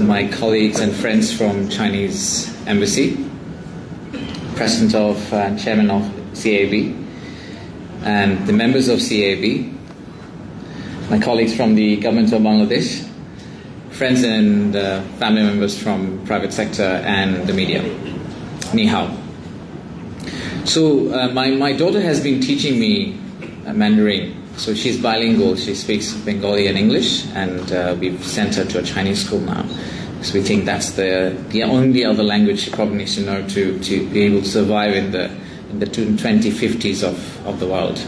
my colleagues and friends from Chinese Embassy, President of and Chairman of CAB, and the members of CAB, my colleagues from the Government of Bangladesh, friends and family members from private sector and the media. Ni hao. So my daughter has been teaching me Mandarin. So she's bilingual. She speaks Bengali and English, and we've sent her to a Chinese school now. So we think that's the only other language she probably needs to know to be able to survive in the 2050s of the world.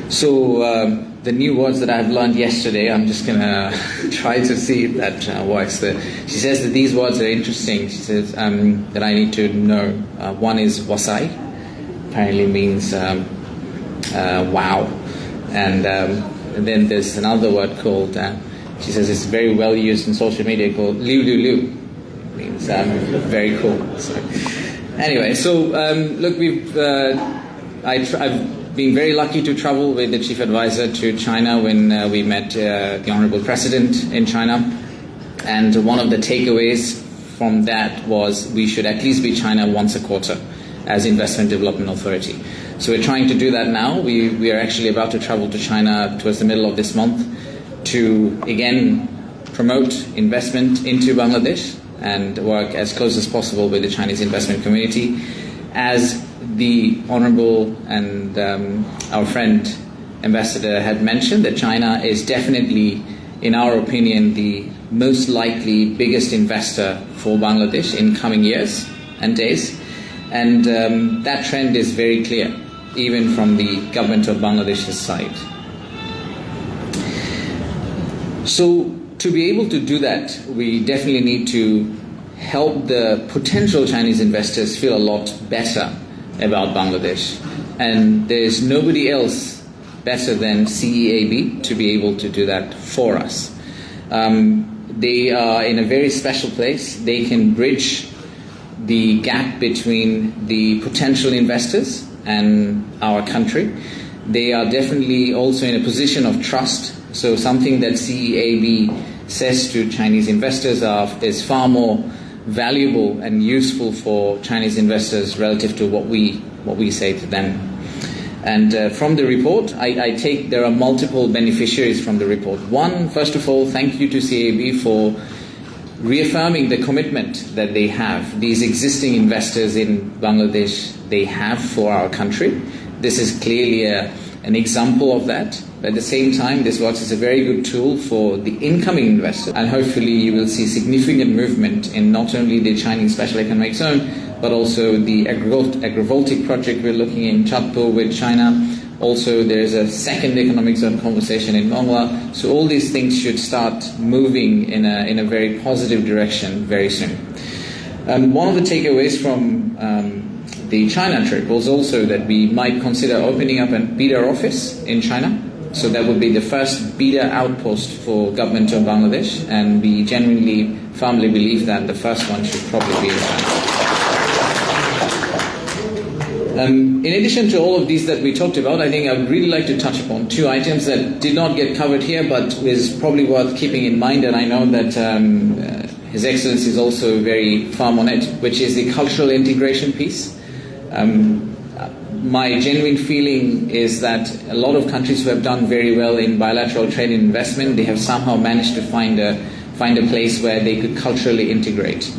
So the new words that I've learned yesterday, I'm just going to try to see if that works. She says that these words are interesting. She says that I need to know. One is wasai, apparently means wow. And then there's another word called, she says it's very well used in social media, called liu lu lu. It means very cool. So, anyway, so look, I've been very lucky to travel with the chief advisor to China when we met the Honorable President in China. And one of the takeaways from that was we should at least be China once a quarter as Investment Development Authority. So we're trying to do that now. We are actually about to travel to China towards the middle of this month to, again, promote investment into Bangladesh and work as close as possible with the Chinese investment community. As the Honorable and our friend Ambassador had mentioned, that China is definitely, in our opinion, the most likely biggest investor for Bangladesh in coming years and days. And that trend is very clear, even from the government of Bangladesh's side. So to be able to do that, we definitely need to help the potential Chinese investors feel a lot better about Bangladesh. And there's nobody else better than CEAB to be able to do that for us. They are in a very special place. They can bridge the gap between the potential investors and our country. They are definitely also in a position of trust. So something that CEAB says to Chinese investors is far more valuable and useful for Chinese investors relative to what we say to them. And from the report, I take there are multiple beneficiaries from the report. One, first of all, thank you to CAB for reaffirming the commitment that they have, these existing investors in Bangladesh, they have for our country. This is clearly an example of that. But at the same time, this works as a very good tool for the incoming investors. And hopefully you will see significant movement in not only the Chinese Special Economic Zone, but also the agrivoltaic project we're looking in Chatpur with China. Also, there's a second economic zone conversation in Mongla. So all these things should start moving in a very positive direction very soon. One of the takeaways from the China trip was also that we might consider opening up a bida office in China. So that would be the first bida outpost for government of Bangladesh, and we genuinely firmly believe that the first one should probably be in China. In addition to all of these that we talked about, I think I would really like to touch upon two items that did not get covered here, but is probably worth keeping in mind, and I know that His Excellency is also very firm on it, which is the cultural integration piece. My genuine feeling is that a lot of countries who have done very well in bilateral trade and investment, they have somehow managed to find a place where they could culturally integrate.